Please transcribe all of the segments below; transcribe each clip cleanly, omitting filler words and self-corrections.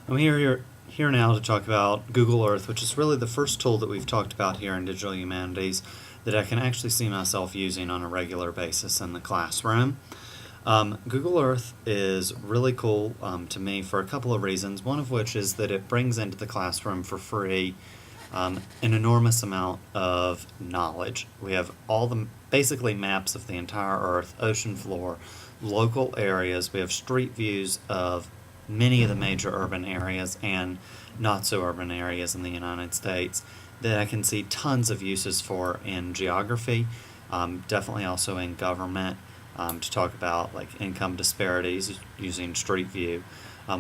I'm here now to talk about Google Earth, which is really the first tool that we've talked about here in Digital Humanities that I can actually see myself using on a regular basis in the classroom. Google Earth is really cool to me for a couple of reasons, one of which is that it brings into the classroom for free an enormous amount of knowledge. We have all the basically maps of the entire Earth, ocean floor, local areas. We have street views of many of the major urban areas and not so urban areas in the United States that I can see tons of uses for in geography, definitely also in government, to talk about like income disparities using Street View.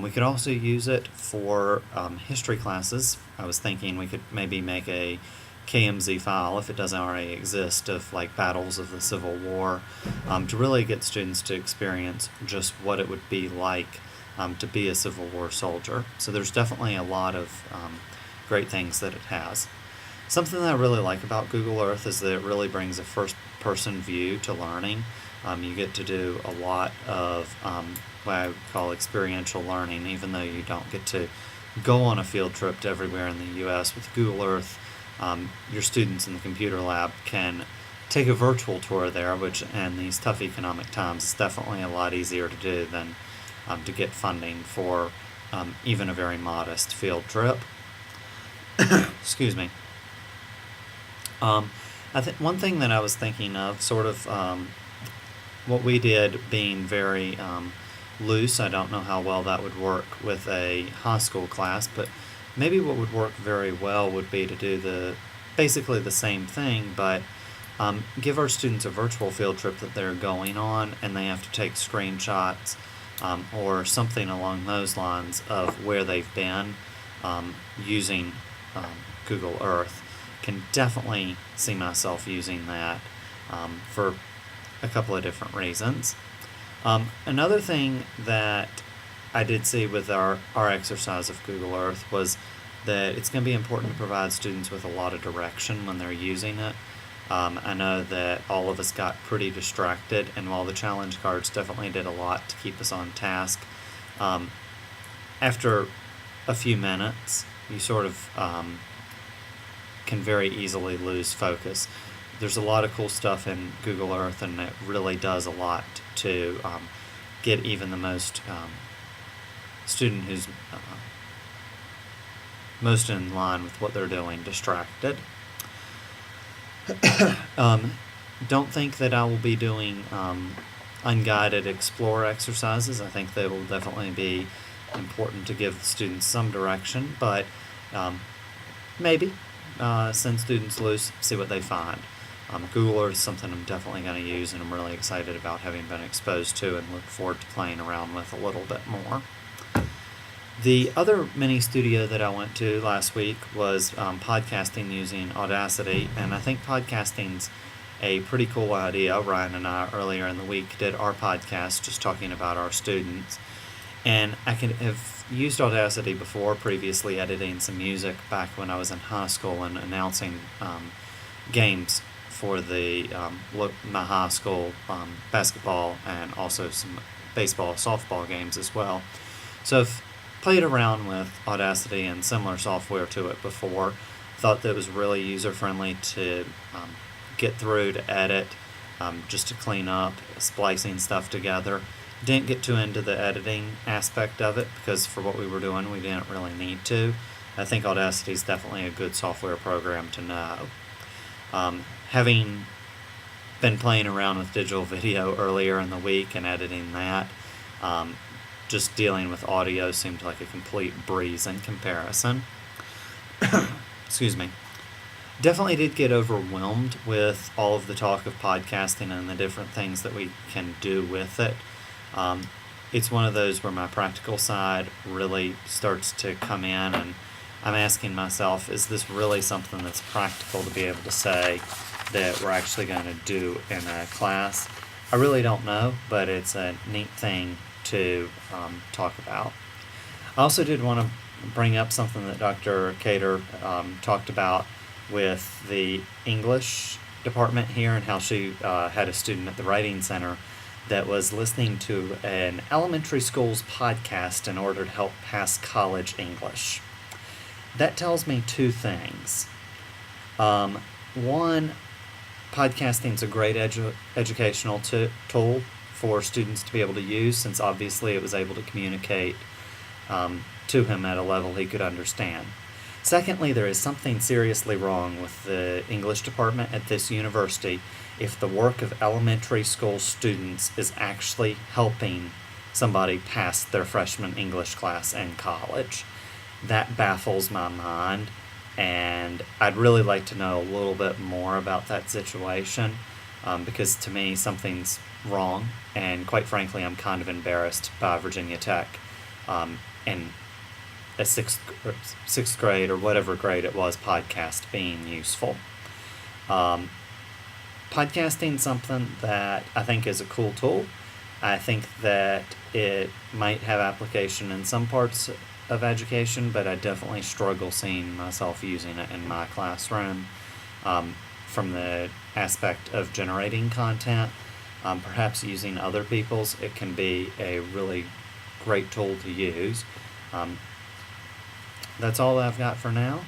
We could also use it for history classes. I was thinking we could maybe make a KMZ file, if it doesn't already exist, of like battles of the Civil War, to really get students to experience just what it would be like to be a Civil War soldier. So there's definitely a lot of great things that it has. Something that I really like about Google Earth is that it really brings a first-person view to learning. You get to do a lot of what I would call experiential learning, even though you don't get to go on a field trip to everywhere in the U.S. With Google Earth, your students in the computer lab can take a virtual tour there, which in these tough economic times is definitely a lot easier to do than to get funding for even a very modest field trip. Excuse me. I think one thing that I was thinking of, sort of what we did being very loose. I don't know how well that would work with a high school class, but maybe what would work very well would be to do basically the same thing, but give our students a virtual field trip that they're going on, and they have to take screenshots or something along those lines of where they've been using Google Earth. Can definitely see myself using that for a couple of different reasons. Another thing that I did see with our exercise of Google Earth was that it's going to be important to provide students with a lot of direction when they're using it. I know that all of us got pretty distracted, and while the challenge cards definitely did a lot to keep us on task, after a few minutes, you sort of can very easily lose focus. There's a lot of cool stuff in Google Earth, and it really does a lot to get even the most student who's most in line with what they're doing distracted. Don't think that I will be doing unguided explore exercises. I think they will definitely be important to give students some direction, but maybe send students loose, see what they find. Google Earth is something I'm definitely going to use, and I'm really excited about having been exposed to and look forward to playing around with a little bit more. The other mini studio that I went to last week was podcasting using Audacity, and I think podcasting's a pretty cool idea. Ryan and I earlier in the week did our podcast just talking about our students, and I have used Audacity before, previously editing some music back when I was in high school and announcing games for my high school basketball and also some baseball, softball games as well. So I've played around with Audacity and similar software to it before. Thought that it was really user-friendly to get through, to edit, just to clean up, splicing stuff together. Didn't get too into the editing aspect of it because for what we were doing, we didn't really need to. I think Audacity is definitely a good software program to know. Having been playing around with digital video earlier in the week and editing that, just dealing with audio seemed like a complete breeze in comparison. Excuse me. Definitely did get overwhelmed with all of the talk of podcasting and the different things that we can do with it. It's one of those where my practical side really starts to come in, and I'm asking myself, is this really something that's practical to be able to say that we're actually going to do in a class? I really don't know, but it's a neat thing to talk about. I also did want to bring up something that Dr. Cater talked about with the English department here, and how she had a student at the Writing Center that was listening to an elementary school's podcast in order to help pass college English. That tells me two things. One, podcasting is a great educational tool for students to be able to use, since obviously it was able to communicate to him at a level he could understand. Secondly, there is something seriously wrong with the English department at this university if the work of elementary school students is actually helping somebody pass their freshman English class in college. That baffles my mind, and I'd really like to know a little bit more about that situation, because to me something's wrong, and quite frankly I'm kind of embarrassed by Virginia Tech in a sixth grade or whatever grade it was podcast being useful. Podcasting is something that I think is a cool tool. I think that it might have application in some parts of education, but I definitely struggle seeing myself using it in my classroom. From the aspect of generating content, perhaps using other people's, it can be a really great tool to use. That's all I've got for now.